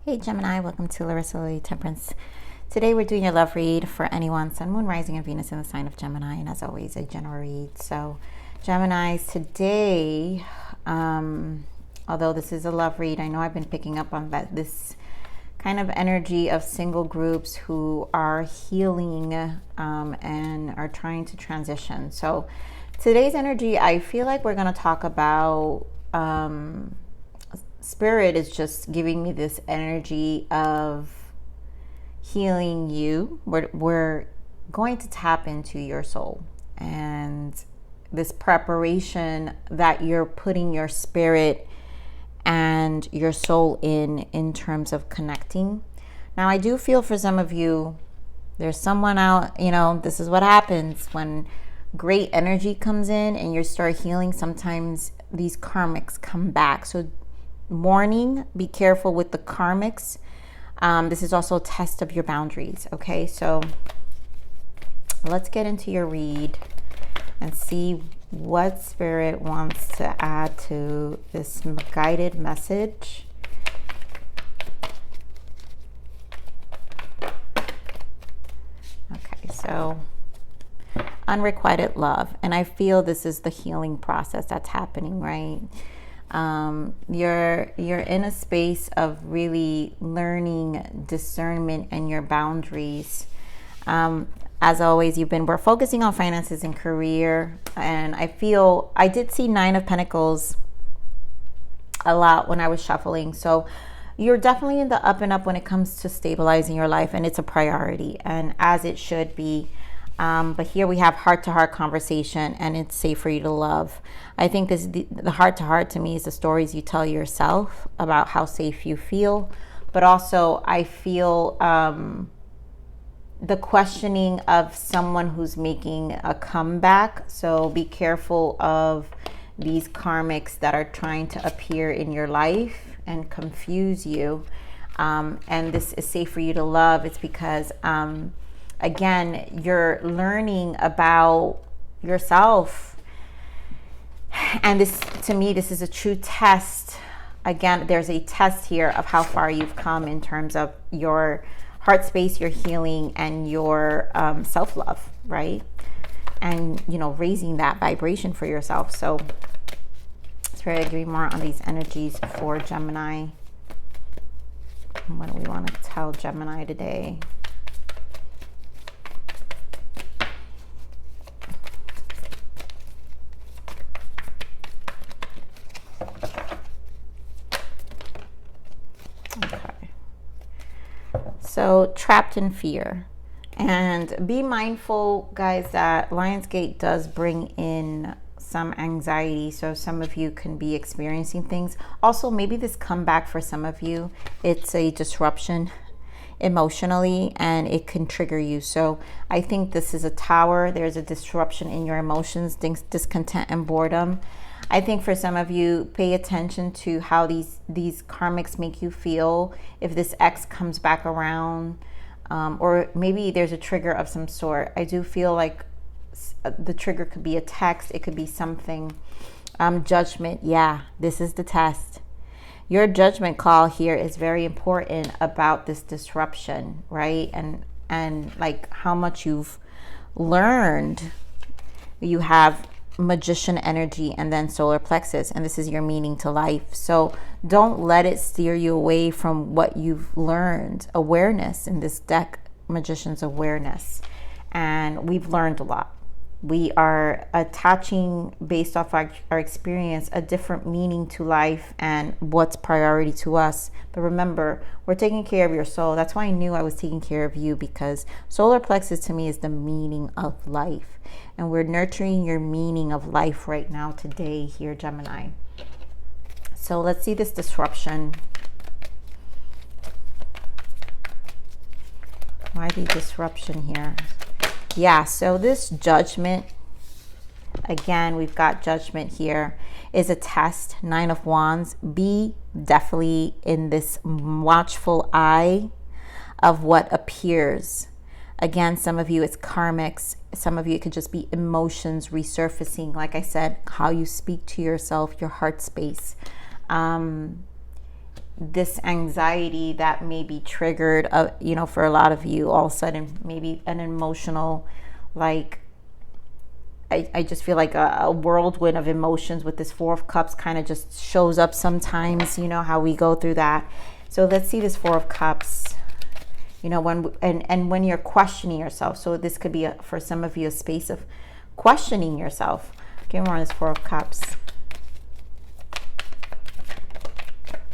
Hey Gemini, welcome to Larissa Lily Temperance. Today we're doing your love read for anyone, Sun, Moon, Rising, and Venus in the sign of Gemini, and as always, a general read. So Geminis, today, although this is a love read, I know I've been picking up on this kind of energy of single groups who are healing and are trying to transition. So today's energy, I feel like we're going to talk about Spirit is just giving me this energy of healing you. We're going to tap into your soul and this preparation that you're putting your spirit and your soul in terms of connecting. Now, I do feel for some of you, there's someone out, this is what happens when great energy comes in and you start healing. Sometimes these karmics come back. So warning, be careful with the karmics. This is also a test of your boundaries. Okay, so let's get into your read and see what Spirit wants to add to this guided message. Okay, so unrequited love, and I feel this is the healing process that's happening, right? You're in a space of really learning discernment and your boundaries. As always, we're focusing on finances and career, and I did see 9 of Pentacles a lot when I was shuffling. So you're definitely in the up and up when it comes to stabilizing your life, and it's a priority, and as it should be. But here we have heart-to-heart conversation, and it's safe for you to love. I think the heart-to-heart to me is the stories you tell yourself about how safe you feel, but also I feel the questioning of someone who's making a comeback. So be careful of these karmics that are trying to appear in your life and confuse you. And this is safe for you to love. It's because again, you're learning about yourself. And this, to me, this is a true test. Again, there's a test here of how far you've come in terms of your heart space, your healing, and your self-love, right? And, raising that vibration for yourself. So let's try to agree more on these energies for Gemini. What do we want to tell Gemini today? So trapped in fear, and be mindful, guys, that Lionsgate does bring in some anxiety. So some of you can be experiencing things. Also, maybe this comeback for some of you, it's a disruption emotionally, and it can trigger you. So I think this is a tower. There's a disruption in your emotions, discontent and boredom. I think for some of you, pay attention to how these karmics make you feel. If this ex comes back around, or maybe there's a trigger of some sort. I do feel like the trigger could be a text. It could be something. Judgment. Yeah, this is the test. Your judgment call here is very important about this disruption, right? And like how much you've learned. You have Magician energy and then solar plexus, and this is your meaning to life. So don't let it steer you away from what you've learned. Awareness in this deck, Magician's awareness, and we've learned a lot. We are attaching, based off our experience, a different meaning to life and what's priority to us. But remember, we're taking care of your soul. That's why I knew I was taking care of you, because solar plexus to me is the meaning of life. And we're nurturing your meaning of life right now today here, Gemini. So let's see this disruption. Why the disruption here? Yeah, so this judgment, again, we've got judgment here, is a test. 9 of Wands. Be definitely in this watchful eye of what appears. Again, some of you, it's karmics. Some of you, it could just be emotions resurfacing. Like I said, how you speak to yourself, your heart space. this anxiety that may be triggered, you know, for a lot of you, all of a sudden, maybe an emotional, like, I just feel like a whirlwind of emotions with this Four of Cups kind of just shows up sometimes, you know, how we go through that. So let's see this Four of Cups, you know, when you're questioning yourself. So this could be, for some of you, a space of questioning yourself. Okay, we're on this Four of Cups.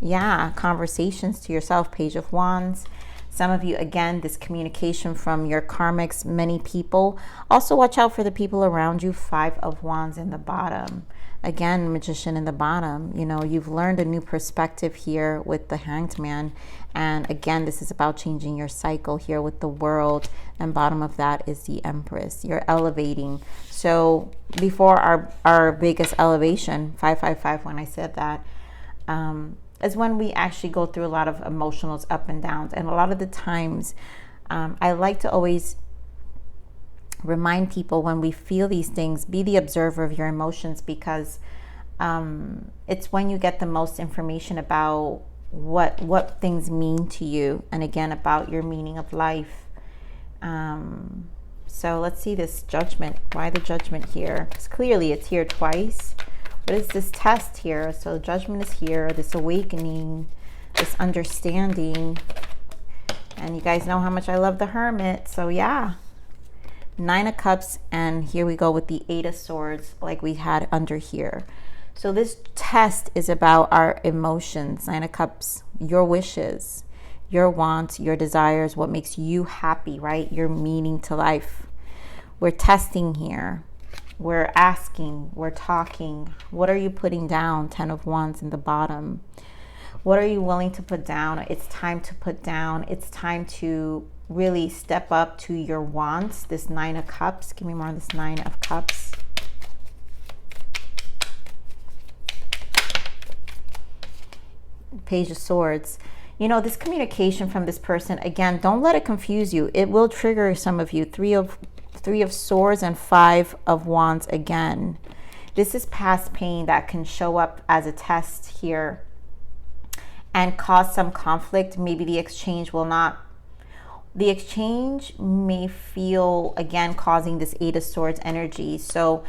Yeah, conversations to yourself, Page of Wands. Some of you, again, this communication from your karmics, many people. Also watch out for the people around you. Five of Wands in the bottom. Again, Magician in the bottom. You know, you've learned a new perspective here with the Hanged Man. And again, this is about changing your cycle here with the World. And bottom of that is the Empress. You're elevating. So before our biggest elevation, 555, when I said that, is when we actually go through a lot of emotionals, up and downs. And a lot of the times, I like to always remind people, when we feel these things, be the observer of your emotions, because it's when you get the most information about what things mean to you, and again, about your meaning of life. So let's see this Judgment. Why the Judgment here? Because clearly it's here twice. What is this test here? So Judgment is here, this awakening, this understanding. And you guys know how much I love the Hermit. So yeah, Nine of Cups, and here we go with the Eight of Swords, like we had under here. So this test is about our emotions. Nine of Cups, your wishes, your wants, your desires, what makes you happy, right? Your meaning to life. We're testing here. We're asking, we're talking. What are you putting down? 10 of Wands in the bottom. What are you willing to put down? It's time to put down. It's time to really step up to your wants. This Nine of Cups. Give me more on this Nine of Cups. Page of Swords. You know, this communication from this person, again, don't let it confuse you. It will trigger some of you. Three of Swords and Five of Wands again. This is past pain that can show up as a test here and cause some conflict. Maybe the exchange will not. The exchange may feel, again, causing this Eight of Swords energy. So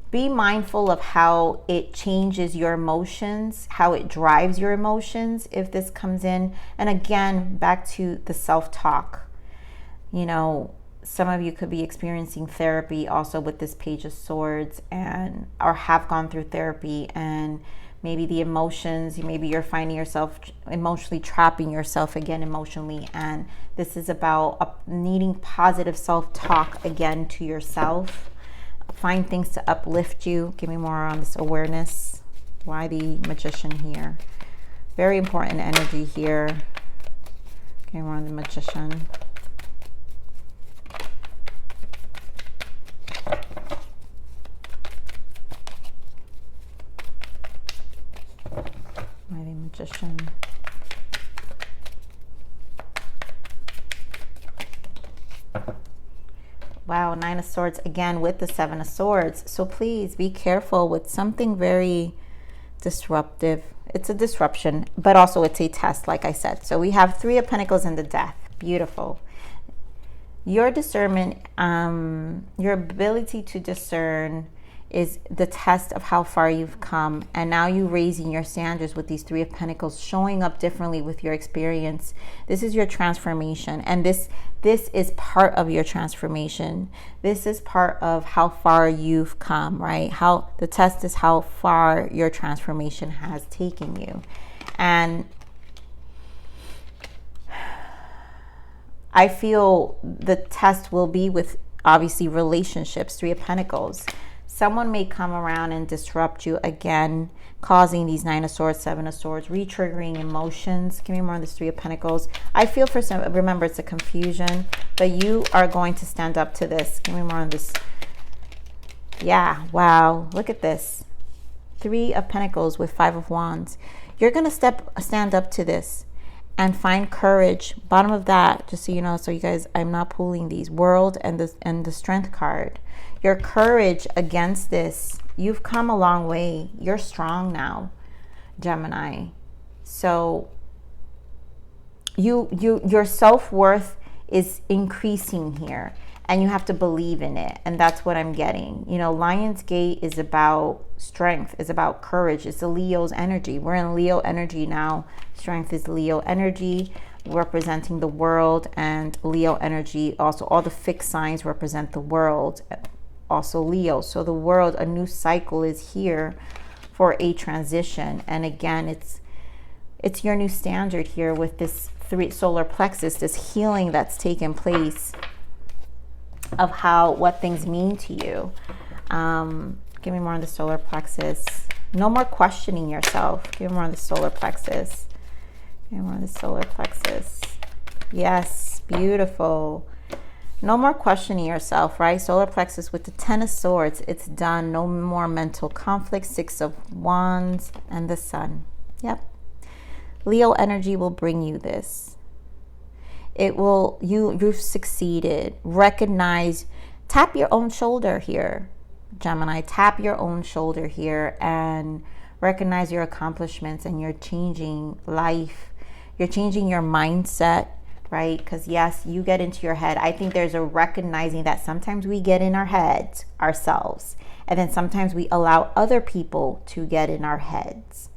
be mindful of how it changes your emotions, how it drives your emotions if this comes in. And again, back to the self-talk. You know, some of you could be experiencing therapy also with this Page of Swords, and or have gone through therapy, and maybe the emotions, maybe you're finding yourself emotionally trapping yourself again emotionally, and this is about needing positive self-talk again to yourself. Find things to uplift you. Give me more on this awareness. Why the Magician here? Very important energy here. Okay, more on the Magician. Why the Magician? Wow, Nine of Swords again with the Seven of Swords. So please be careful with something very disruptive. It's a disruption, but also it's a test, like I said. So we have Three of Pentacles and the Death. Beautiful. Your discernment, your ability to discern is the test of how far you've come. And now you raising your standards with these Three of Pentacles, showing up differently with your experience. This is your transformation. And this is part of your transformation. This is part of how far you've come, right? How the test is how far your transformation has taken you. And I feel the test will be with, obviously, relationships. Three of Pentacles. Someone may come around and disrupt you again, causing these Nine of Swords, Seven of Swords, re-triggering emotions. Give me more on this Three of Pentacles. I feel for some, remember, it's a confusion, but you are going to stand up to this. Give me more on this. Yeah, wow, look at this. Three of Pentacles with Five of Wands. You're going to stand up to this and find courage. Bottom of that, just so you know, so you guys, I'm not pulling these. World and the Strength card. Your courage against this, you've come a long way. You're strong now, Gemini. So your self-worth is increasing here, and you have to believe in it. And that's what I'm getting. You know, Lionsgate is about strength, is about courage. It's a Leo's energy. We're in Leo energy now. Strength is Leo energy, representing the world, and Leo energy also, all the fixed signs represent the world, also Leo. So the world, a new cycle is here for a transition. And again, it's your new standard here with this solar plexus, this healing that's taken place of what things mean to you. Give me more on the solar plexus. No more questioning yourself. Give me more on the solar plexus. Give me more on the solar plexus. Yes, beautiful. No more questioning yourself, right? Solar plexus with the 10 of Swords. It's done. No more mental conflict. 6 of Wands and the Sun. Yep. Leo energy will bring you this. It will, you've succeeded. Recognize, tap your own shoulder here, Gemini. Tap your own shoulder here and recognize your accomplishments, and you're changing life. You're changing your mindset, right? Because yes, you get into your head. I think there's a recognizing that sometimes we get in our heads ourselves, and then sometimes we allow other people to get in our heads.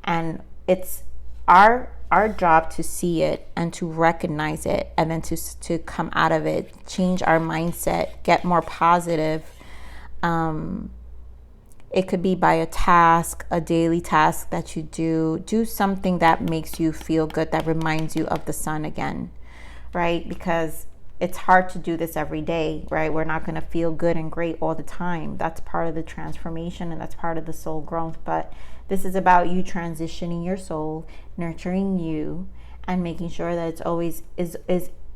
And it's our job to see it and to recognize it, and then to come out of it, change our mindset, get more positive. It could be by a task, a daily task that you do something that makes you feel good, that reminds you of the sun again, right? Because it's hard to do this every day, right? We're not going to feel good and great all the time. That's part of the transformation, and that's part of the soul growth. But this is about you transitioning your soul, nurturing you, and making sure that it's always is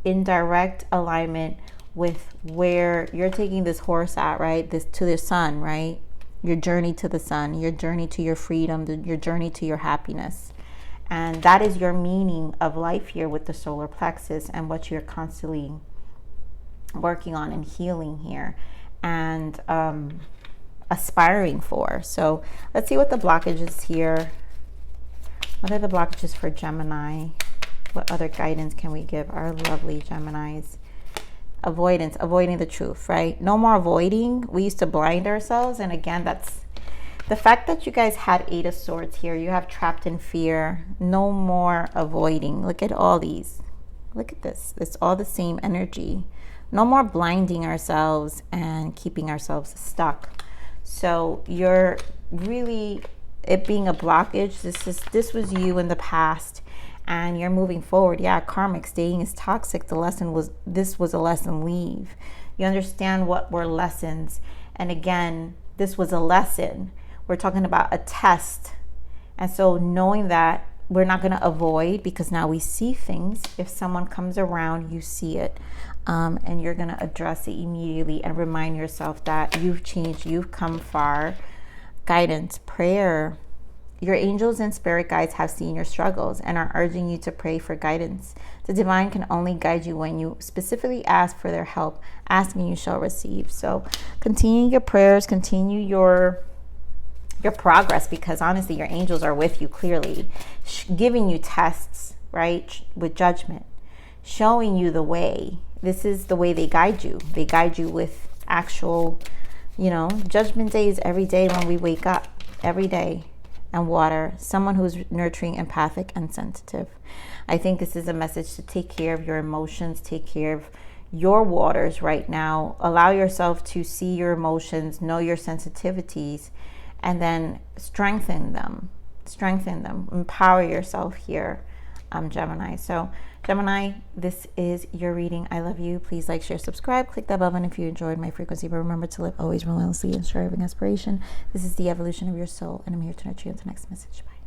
in direct alignment with where you're taking this horse at, right? This to the sun, right? Your journey to the sun, your journey to your freedom, your journey to your happiness. And that is your meaning of life here with the solar plexus, and what you're constantly working on and healing here and aspiring for. So let's see what the blockages here. What are the blockages for Gemini? What other guidance can we give our lovely Geminis? Avoidance, avoiding the truth, right? No more avoiding. We used to blind ourselves. And again, that's the fact that you guys had 8 of Swords here. You have trapped in fear. No more avoiding. Look at all these. Look at this. It's all the same energy. No more blinding ourselves and keeping ourselves stuck. So you're really, it being a blockage, this was you in the past, and you're moving forward. Yeah, karmic, staying is toxic. This was a lesson, leave. You understand what were lessons. And again, this was a lesson. We're talking about a test. And so knowing that we're not going to avoid, because now we see things. If someone comes around, you see it. And you're going to address it immediately and remind yourself that you've changed, you've come far. Guidance, prayer. Your angels and spirit guides have seen your struggles and are urging you to pray for guidance. The divine can only guide you when you specifically ask for their help. Asking, you shall receive. So continue your prayers, continue your progress, because honestly, your angels are with you clearly, giving you tests, right, with judgment, showing you the way. This is the way they guide you. They guide you with actual, judgment day is every day when we wake up, every day. And water, someone who's nurturing, empathic, and sensitive. I think this is a message to take care of your emotions, take care of your waters right now. Allow yourself to see your emotions, know your sensitivities, and then strengthen them, empower yourself here, Gemini. So Gemini, this is your reading. I love you. Please like, share, subscribe. Click that bell button if you enjoyed my frequency. But remember to live always relentlessly and striving aspiration. This is the evolution of your soul, and I'm here to nurture you. Until next message. Bye.